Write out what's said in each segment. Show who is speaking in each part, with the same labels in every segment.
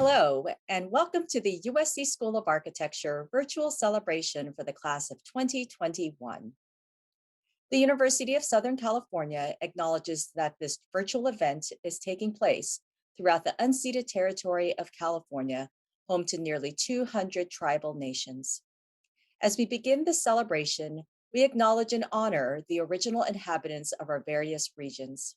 Speaker 1: Hello, and welcome to the USC School of Architecture virtual celebration for the class of 2021. The University of Southern California acknowledges that this virtual event is taking place throughout the unceded territory of California, home to nearly 200 tribal nations. As we begin this celebration, we acknowledge and honor the original inhabitants of our various regions.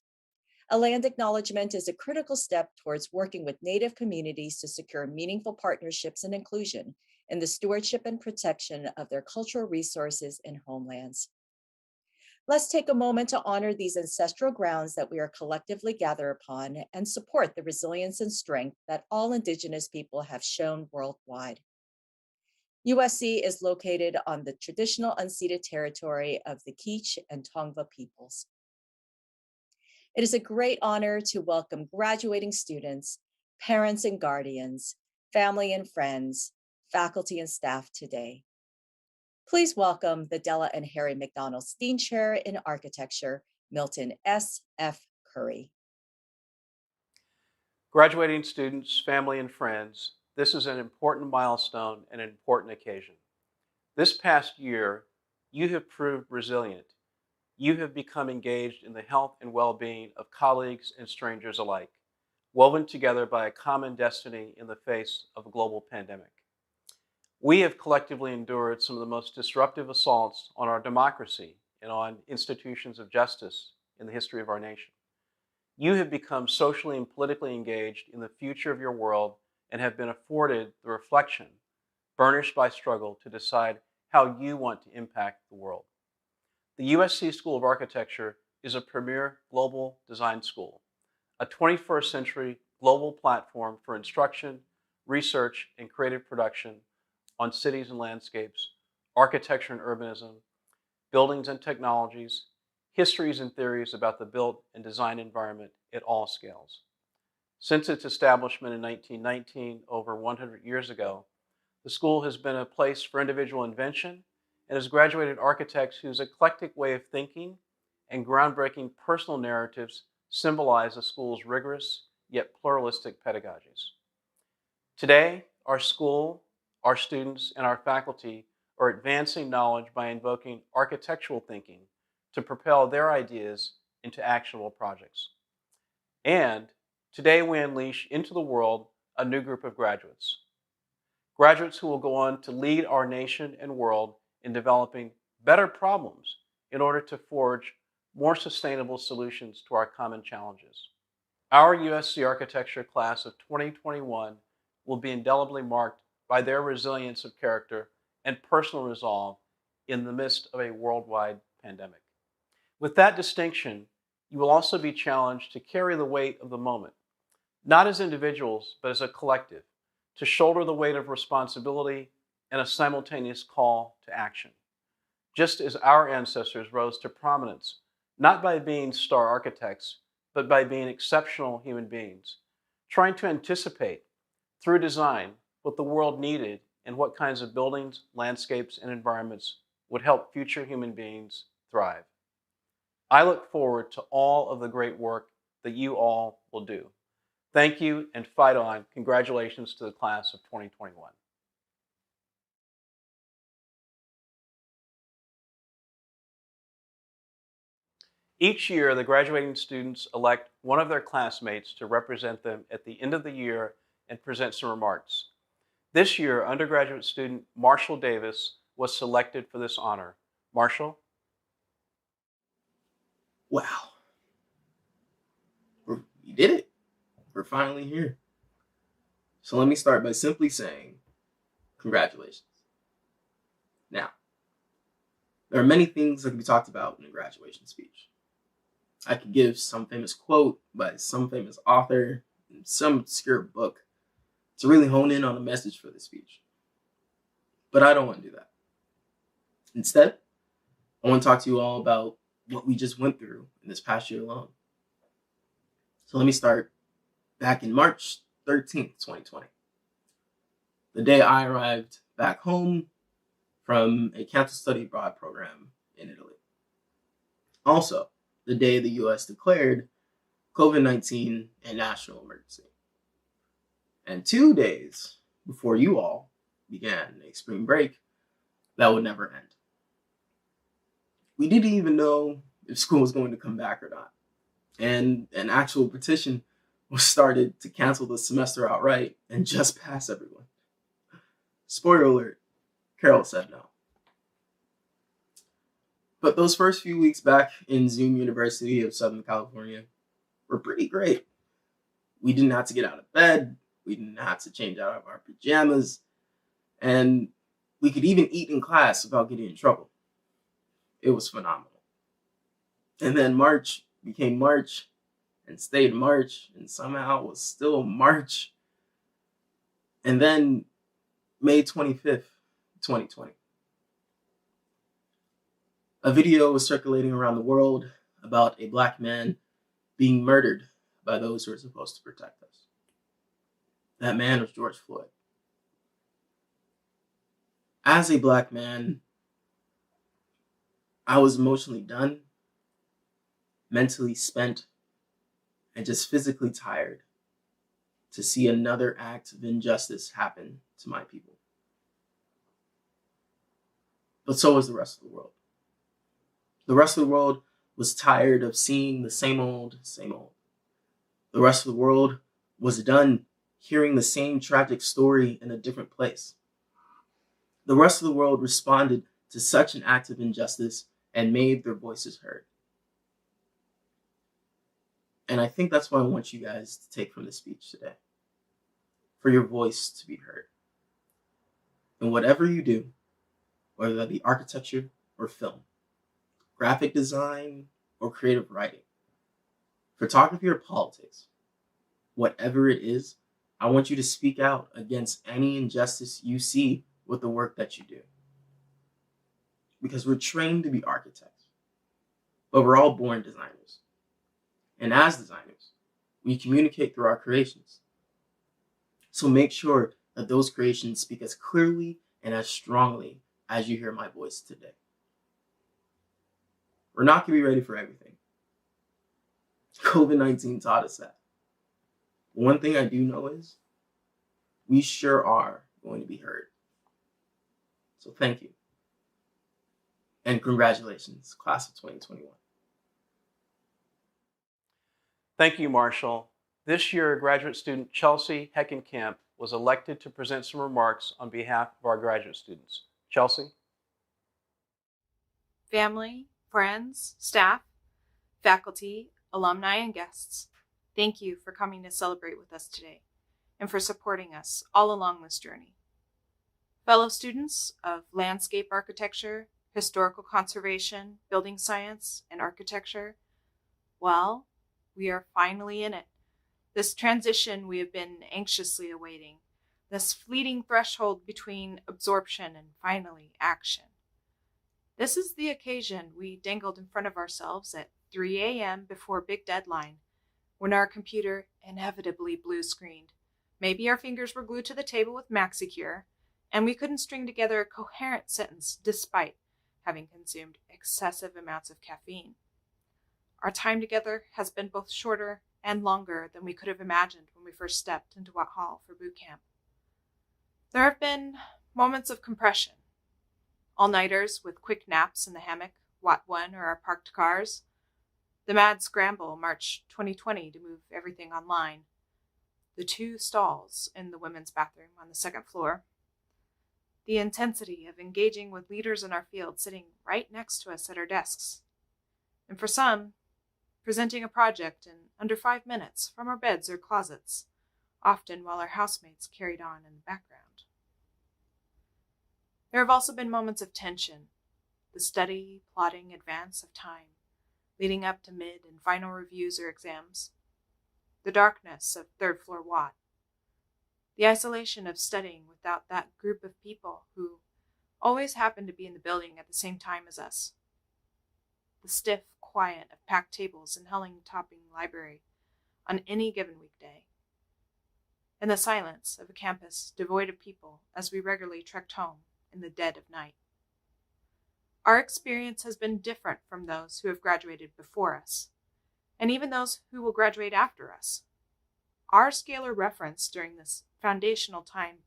Speaker 1: A land acknowledgement is a critical step towards working with Native communities to secure meaningful partnerships and inclusion in the stewardship and protection of their cultural resources and homelands. Let's take a moment to honor these ancestral grounds that we are collectively gathered upon and support the resilience and strength that all Indigenous people have shown worldwide. USC is located on the traditional unceded territory of the Kizh and Tongva peoples. It is a great honor to welcome graduating students, parents and guardians, family and friends, faculty and staff today. Please welcome the Della and Harry McDonald Steen Chair in Architecture, Milton S. F. Curry.
Speaker 2: Graduating students, family, and friends, this is an important milestone and an important occasion. This past year, you have proved resilient. You have become engaged in the health and well-being of colleagues and strangers alike, woven together by a common destiny in the face of a global pandemic. We have collectively endured some of the most disruptive assaults on our democracy and on institutions of justice in the history of our nation. You have become socially and politically engaged in the future of your world and have been afforded the reflection, burnished by struggle, to decide how you want to impact the world. The USC School of Architecture is a premier global design school, a 21st century global platform for instruction, research, and creative production on cities and landscapes, architecture and urbanism, buildings and technologies, histories and theories about the built and design environment at all scales. Since its establishment in 1919, over 100 years ago, the school has been a place for individual invention and has graduated architects whose eclectic way of thinking and groundbreaking personal narratives symbolize the school's rigorous yet pluralistic pedagogies. Today, our school, our students, and our faculty are advancing knowledge by invoking architectural thinking to propel their ideas into actionable projects. And today we unleash into the world a new group of graduates. Graduates who will go on to lead our nation and world in developing better problems in order to forge more sustainable solutions to our common challenges. Our USC Architecture class of 2021 will be indelibly marked by their resilience of character and personal resolve in the midst of a worldwide pandemic. With that distinction, you will also be challenged to carry the weight of the moment, not as individuals, but as a collective, to shoulder the weight of responsibility and a simultaneous call to action. Just as our ancestors rose to prominence, not by being star architects, but by being exceptional human beings, trying to anticipate through design what the world needed and what kinds of buildings, landscapes, and environments would help future human beings thrive. I look forward to all of the great work that you all will do. Thank you and fight on. Congratulations to the class of 2021. Each year, the graduating students elect one of their classmates to represent them at the end of the year and present some remarks. This year, undergraduate student Marshall Davis was selected for this honor. Marshall?
Speaker 3: Wow. We did it. We're finally here. So let me start by simply saying, congratulations. Now, there are many things that can be talked about in a graduation speech. I could give some famous quote by some famous author in some obscure book to really hone in on a message for the speech. But I don't want to do that. Instead, I want to talk to you all about what we just went through in this past year alone. So let me start back in March 13th, 2020. The day I arrived back home from a canceled study abroad program in Italy. Also, the day the US declared COVID-19 a national emergency. And 2 days before you all began a spring break that would never end. We didn't even know if school was going to come back or not. And an actual petition was started to cancel the semester outright and just pass everyone. Spoiler alert, Carol said no. But those first few weeks back in Zoom University of Southern California were pretty great. We didn't have to get out of bed. We didn't have to change out of our pajamas. And we could even eat in class without getting in trouble. It was phenomenal. And then March became March and stayed March and somehow was still March. And then May 25th, 2020. A video was circulating around the world about a Black man being murdered by those who are supposed to protect us. That man was George Floyd. As a Black man, I was emotionally done, mentally spent, and just physically tired to see another act of injustice happen to my people. But so was the rest of the world. The rest of the world was tired of seeing the same old, same old. The rest of the world was done hearing the same tragic story in a different place. The rest of the world responded to such an act of injustice and made their voices heard. And I think that's what I want you guys to take from this speech today. For your voice to be heard. And whatever you do, whether that be architecture or film, graphic design or creative writing, photography or politics, whatever it is, I want you to speak out against any injustice you see with the work that you do. Because we're trained to be architects, but we're all born designers. And as designers, we communicate through our creations. So make sure that those creations speak as clearly and as strongly as you hear my voice today. We're not going to be ready for everything. COVID-19 taught us that. One thing I do know is we sure are going to be heard. So thank you. And congratulations, class of 2021.
Speaker 2: Thank you, Marshall. This year, graduate student Chelsea Heckenkamp was elected to present some remarks on behalf of our graduate students. Chelsea?
Speaker 4: Family, friends, staff, faculty, alumni, and guests, thank you for coming to celebrate with us today and for supporting us all along this journey. Fellow students of landscape architecture, historical conservation, building science, and architecture, well, we are finally in it. This transition we have been anxiously awaiting, this fleeting threshold between absorption and finally action. This is the occasion we dangled in front of ourselves at 3 a.m. before big deadline, when our computer inevitably blue-screened. Maybe our fingers were glued to the table with MaxiCure, and we couldn't string together a coherent sentence despite having consumed excessive amounts of caffeine. Our time together has been both shorter and longer than we could have imagined when we first stepped into Watt Hall for boot camp. There have been moments of compression, all-nighters with quick naps in the hammock, Watt 1 or our parked cars, the mad scramble March 2020 to move everything online, the 2 stalls in the women's bathroom on the 2nd floor, the intensity of engaging with leaders in our field sitting right next to us at our desks, and for some, presenting a project in under 5 minutes from our beds or closets, often while our housemates carried on in the background. There have also been moments of tension, the steady, plodding advance of time, leading up to mid and final reviews or exams, the darkness of 3rd floor Watt, the isolation of studying without that group of people who always happen to be in the building at the same time as us, the stiff quiet of packed tables in Helling-topping library on any given weekday, and the silence of a campus devoid of people as we regularly trekked home in the dead of night. Our experience has been different from those who have graduated before us, and even those who will graduate after us. Our scalar reference during this foundational time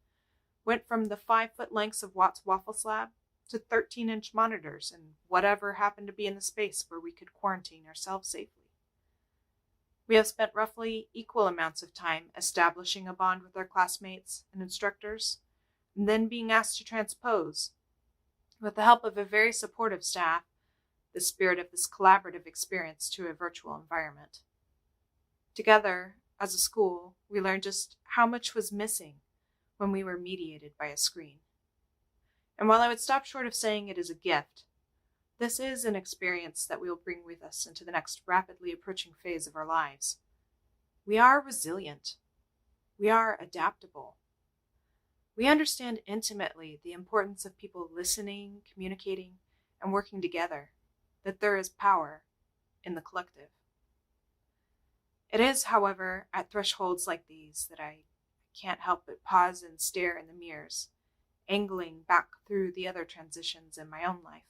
Speaker 4: went from the 5-foot lengths of Watt's waffle slab to 13-inch monitors and whatever happened to be in the space where we could quarantine ourselves safely. We have spent roughly equal amounts of time establishing a bond with our classmates and instructors, and then being asked to transpose, with the help of a very supportive staff, the spirit of this collaborative experience to a virtual environment. Together, as a school, we learned just how much was missing when we were mediated by a screen. And while I would stop short of saying it is a gift, this is an experience that we will bring with us into the next rapidly approaching phase of our lives. We are resilient. We are adaptable. We understand intimately the importance of people listening, communicating, and working together, that there is power in the collective. It is, however, at thresholds like these that I can't help but pause and stare in the mirrors, angling back through the other transitions in my own life.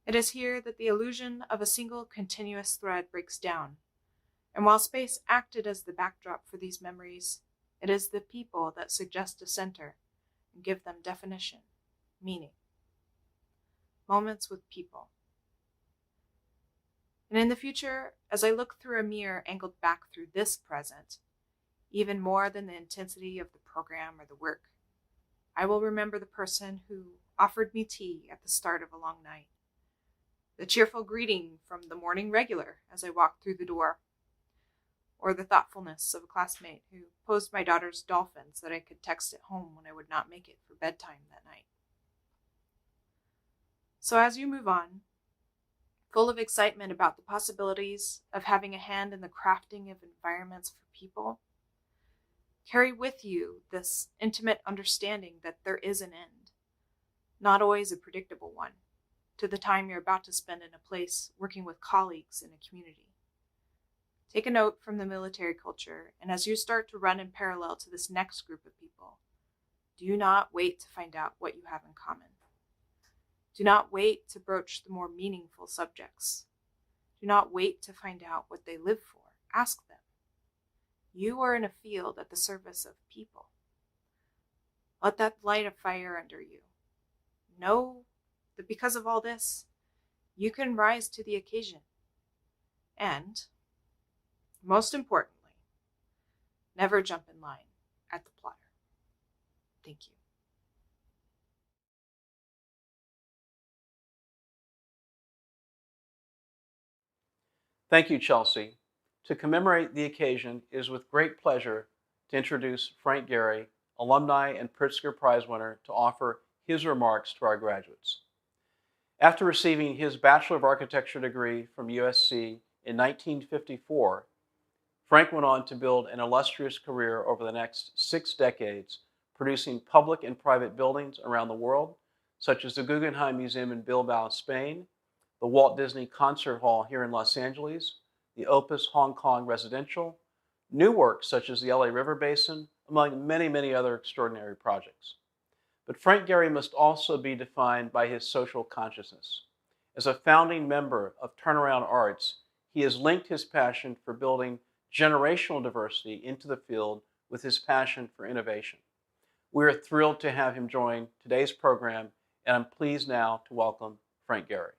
Speaker 4: It is here that the illusion of a single continuous thread breaks down, and while space acted as the backdrop for these memories, it is the people that suggest a center and give them definition, meaning. Moments with people. And in the future, as I look through a mirror angled back through this present, even more than the intensity of the program or the work, I will remember the person who offered me tea at the start of a long night, the cheerful greeting from the morning regular as I walked through the door, or the thoughtfulness of a classmate who posed my daughter's dolphins that I could text at home when I would not make it for bedtime that night. So as you move on, full of excitement about the possibilities of having a hand in the crafting of environments for people, carry with you this intimate understanding that there is an end, not always a predictable one, to the time you're about to spend in a place working with colleagues in a community. Take a note from the military culture, and as you start to run in parallel to this next group of people, do not wait to find out what you have in common. Do not wait to broach the more meaningful subjects. Do not wait to find out what they live for. Ask them. You are in a field at the service of people. Let that light a fire under you. Know that because of all this, you can rise to the occasion. And, most importantly, never jump in line at the plotter. Thank you.
Speaker 2: Thank you, Chelsea. To commemorate the occasion, it is with great pleasure to introduce Frank Gehry, alumni and Pritzker Prize winner, to offer his remarks to our graduates. After receiving his Bachelor of Architecture degree from USC in 1954, Frank went on to build an illustrious career over the next 6 decades, producing public and private buildings around the world, such as the Guggenheim Museum in Bilbao, Spain, the Walt Disney Concert Hall here in Los Angeles, the Opus Hong Kong Residential, new works such as the LA River Basin, among many, many other extraordinary projects. But Frank Gehry must also be defined by his social consciousness. As a founding member of Turnaround Arts, he has linked his passion for building generational diversity into the field with his passion for innovation. We are thrilled to have him join today's program, and I'm pleased now to welcome Frank Gehry.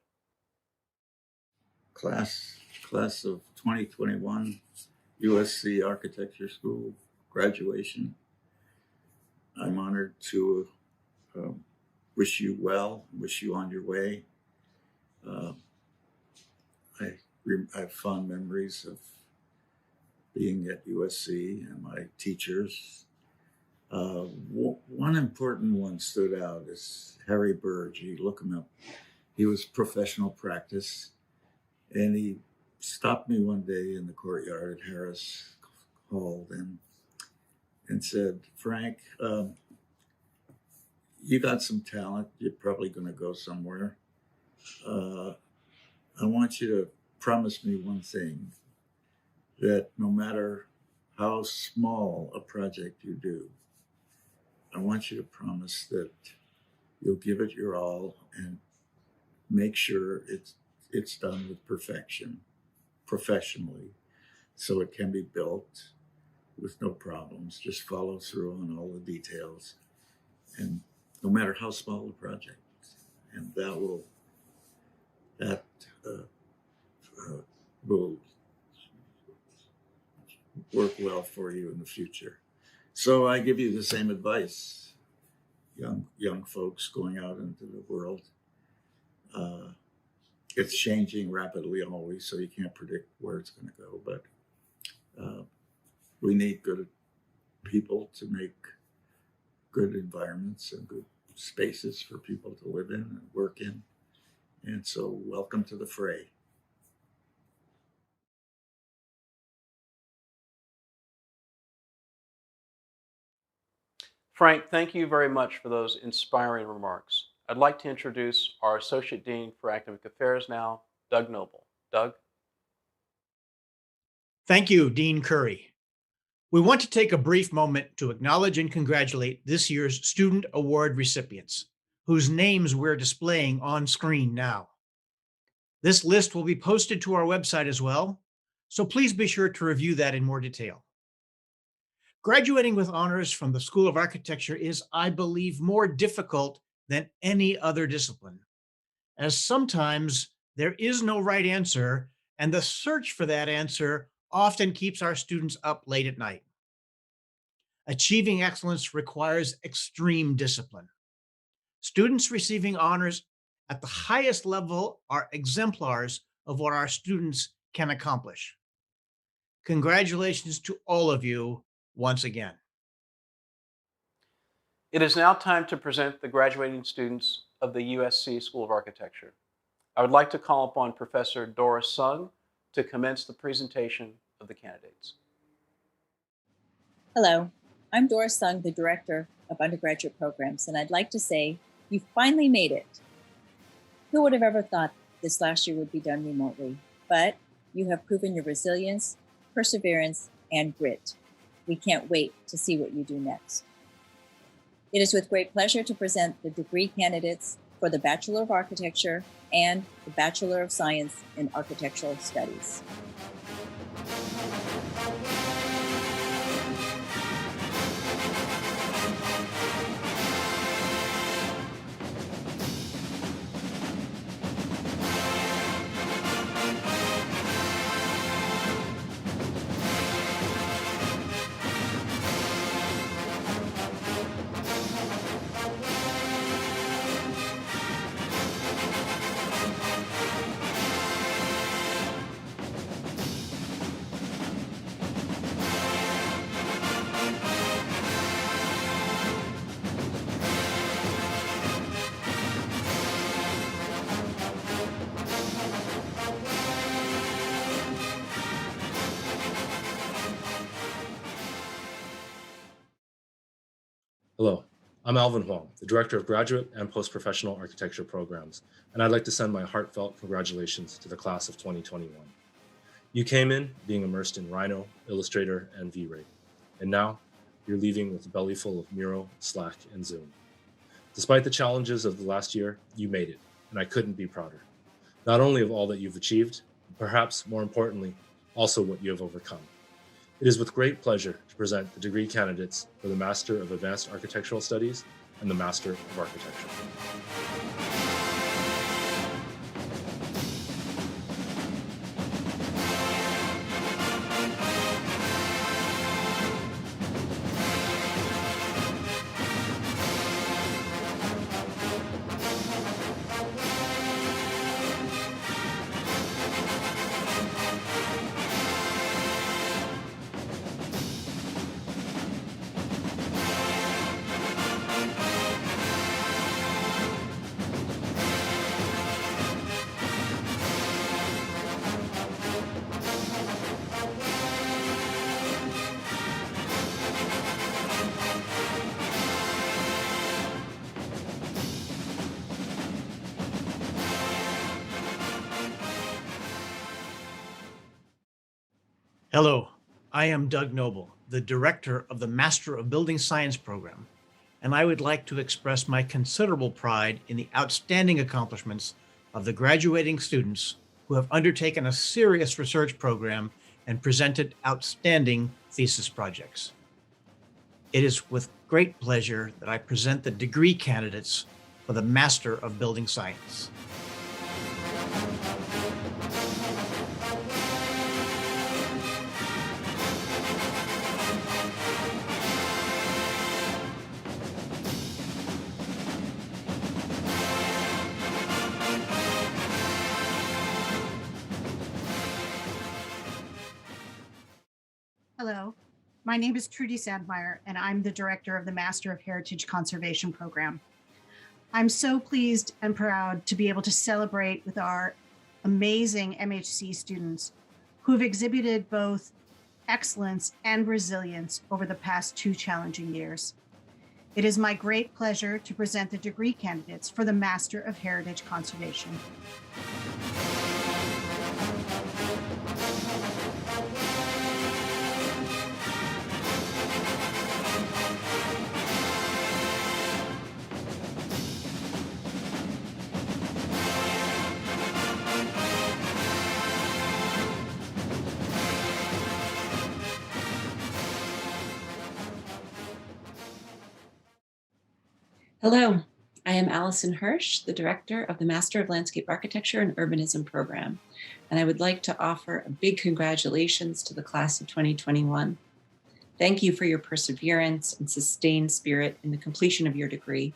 Speaker 5: Class of 2021, USC Architecture School. graduation. I'm honored to wish you well, wish you on your way. I have fond memories of being at USC and my teachers. One important one stood out is Harry Burge. You look him up. He was professional practice, and he stopped me one day in the courtyard at Harris Hall and said, "Frank, you got some talent. You're probably going to go somewhere. I want you to promise me one thing, that no matter how small a project you do, I want you to promise that you'll give it your all and make sure it's done with perfection, professionally, so it can be built with no problems. Just follow through on all the details, and no matter how small the project, and that will work well for you in the future." So I give you the same advice, young folks going out into the world. It's changing rapidly always, so you can't predict where it's going to go. But we need good people to make good environments and good spaces for people to live in and work in. And so welcome to the fray.
Speaker 2: Frank, thank you very much for those inspiring remarks. I'd like to introduce our Associate Dean for Academic Affairs now, Doug Noble. Doug?
Speaker 6: Thank you, Dean Curry. We want to take a brief moment to acknowledge and congratulate this year's Student Award recipients, whose names we're displaying on screen now. This list will be posted to our website as well, so please be sure to review that in more detail. Graduating with honors from the School of Architecture is, I believe, more difficult than any other discipline, as sometimes there is no right answer, and the search for that answer often keeps our students up late at night. Achieving excellence requires extreme discipline. Students receiving honors at the highest level are exemplars of what our students can accomplish. Congratulations to all of you once again.
Speaker 2: It is now time to present the graduating students of the USC School of Architecture. I would like to call upon Professor Doris Sung to commence the presentation of the candidates.
Speaker 7: Hello, I'm Doris Sung, the Director of Undergraduate Programs, and I'd like to say you finally made it. Who would have ever thought this last year would be done remotely? But you have proven your resilience, perseverance, and grit. We can't wait to see what you do next. It is with great pleasure to present the degree candidates for the Bachelor of Architecture and the Bachelor of Science in Architectural Studies.
Speaker 8: Hello, I'm Alvin Huang, the Director of Graduate and Post-Professional Architecture Programs, and I'd like to send my heartfelt congratulations to the class of 2021. You came in being immersed in Rhino, Illustrator, and V-Ray, and now you're leaving with a belly full of Miro, Slack, and Zoom. Despite the challenges of the last year, you made it, and I couldn't be prouder. Not only of all that you've achieved, but perhaps more importantly, also what you have overcome. It is with great pleasure to present the degree candidates for the Master of Advanced Architectural Studies and the Master of Architecture.
Speaker 6: Hello, I am Doug Noble, the director of the Master of Building Science program, and I would like to express my considerable pride in the outstanding accomplishments of the graduating students who have undertaken a serious research program and presented outstanding thesis projects. It is with great pleasure that I present the degree candidates for the Master of Building Science.
Speaker 9: Hello, my name is Trudy Sandmeyer, and I'm the director of the Master of Heritage Conservation program. I'm so pleased and proud to be able to celebrate with our amazing MHC students who have exhibited both excellence and resilience over the past 2 challenging years. It is my great pleasure to present the degree candidates for the Master of Heritage Conservation.
Speaker 10: Hello, I am Allison Hirsch, the director of the Master of Landscape Architecture and Urbanism program, and I would like to offer a big congratulations to the class of 2021. Thank you for your perseverance and sustained spirit in the completion of your degree.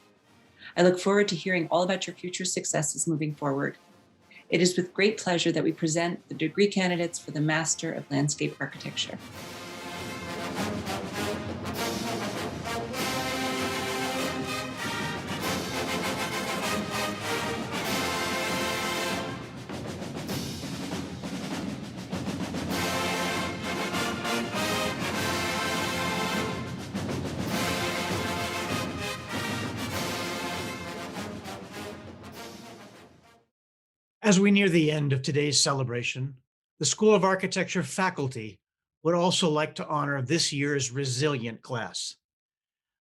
Speaker 10: I look forward to hearing all about your future successes moving forward. It is with great pleasure that we present the degree candidates for the Master of Landscape Architecture.
Speaker 6: As we near the end of today's celebration, the School of Architecture faculty would also like to honor this year's resilient class.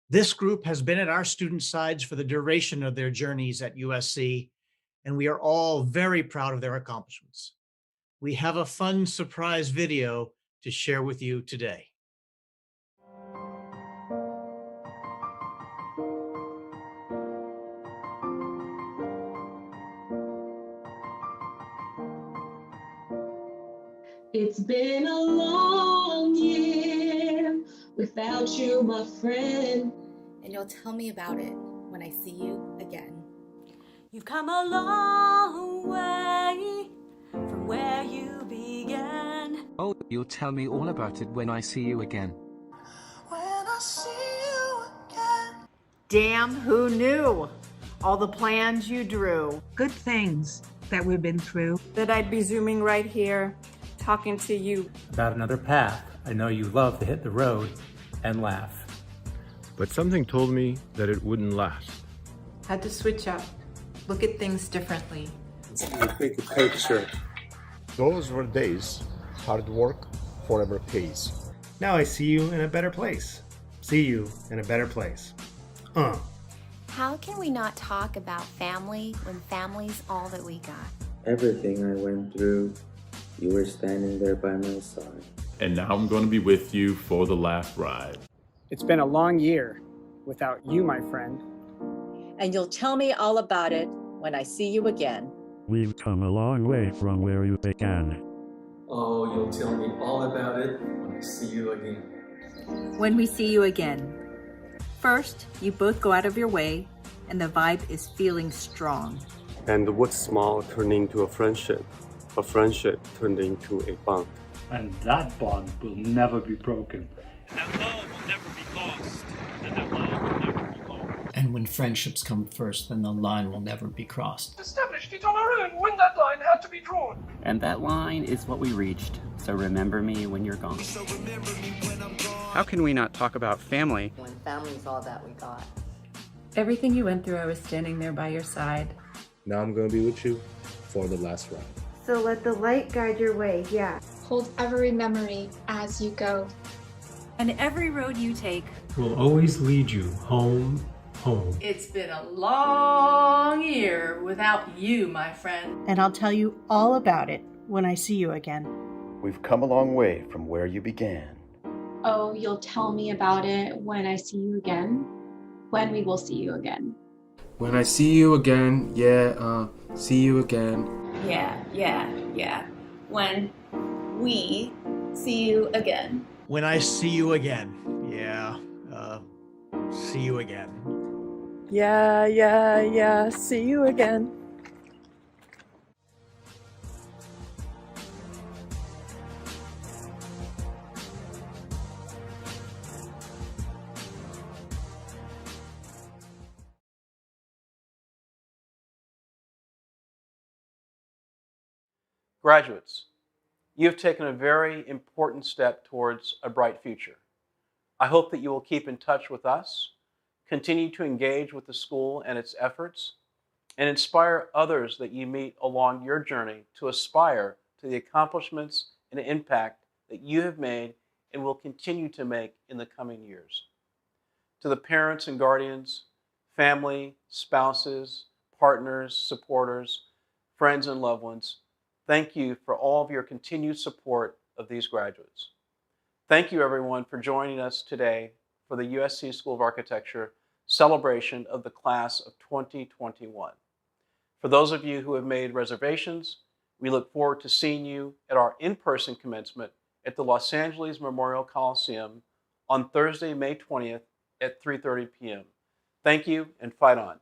Speaker 6: This group has been at our student sides for the duration of their journeys at USC, and we are all very proud of their accomplishments. We have a fun surprise video to share with you today.
Speaker 11: It's been a long year without you, my friend.
Speaker 12: And you'll tell me about it when I see you again.
Speaker 13: You've come a long way from where you began.
Speaker 14: Oh, you'll tell me all about it when I see you again.
Speaker 15: When I see you again.
Speaker 16: Damn, who knew? All the plans you drew.
Speaker 17: Good things that we've been through.
Speaker 18: That I'd be zooming right here, talking to you
Speaker 19: about another path. I know you love to hit the road and laugh.
Speaker 20: But something told me that it wouldn't last.
Speaker 21: Had to switch up, look at things differently.
Speaker 22: Take a picture.
Speaker 23: Those were days. Hard work forever pays.
Speaker 19: Now I see you in a better place. See you in a better place.
Speaker 24: How can we not talk about family when family's all that we got?
Speaker 25: Everything I went through, you were standing there by my side.
Speaker 26: And now I'm going to be with you for the last ride.
Speaker 27: It's been a long year without you, my friend.
Speaker 1: And you'll tell me all about it when I see you again.
Speaker 28: We've come a long way from where you began.
Speaker 29: Oh, you'll tell me all about it when I see you again.
Speaker 30: When we see you again. First, you both go out of your way, and the vibe is feeling strong.
Speaker 31: And what's small turned into a friendship turned into a bond.
Speaker 32: And that bond will never be broken.
Speaker 33: And that love will never be lost. And that love will never be lost.
Speaker 34: And when friendships come first, then the line will never be crossed.
Speaker 35: Established it on our own when that line had to be drawn.
Speaker 36: And that line is what we reached. So remember me when you're gone.
Speaker 37: How can we not talk about family?
Speaker 38: When family's all that we got.
Speaker 21: Everything you went through, I was standing there by your side.
Speaker 8: Now I'm going to be with you for the last ride.
Speaker 39: So let the light guide your way, yeah.
Speaker 2: Hold every memory as you go.
Speaker 3: And every road you take
Speaker 19: will always lead you home, home.
Speaker 21: It's been a long year without you, my friend.
Speaker 30: And I'll tell you all about it when I see you again.
Speaker 4: We've come a long way from where you began.
Speaker 2: Oh, you'll tell me about it when I see you again. When we will see you again.
Speaker 5: When I see you again, see you again.
Speaker 6: Yeah. When we see you again.
Speaker 7: When I see you again. See you again.
Speaker 6: Yeah, see you again.
Speaker 9: Graduates, you have taken a very important step towards a bright future. I hope that you will keep in touch with us, continue to engage with the school and its efforts, and inspire others that you meet along your journey to aspire to the accomplishments and impact that you have made and will continue to make in the coming years. To the parents and guardians, family, spouses, partners, supporters, friends, and loved ones, thank you for all of your continued support of these graduates. Thank you, everyone, for joining us today for the USC School of Architecture celebration of the class of 2021. For those of you who have made reservations, we look forward to seeing you at our in-person commencement at the Los Angeles Memorial Coliseum on Thursday, May 20th at 3:30 p.m. Thank you, and fight on.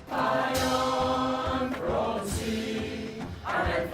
Speaker 10: Fight on, proceed, and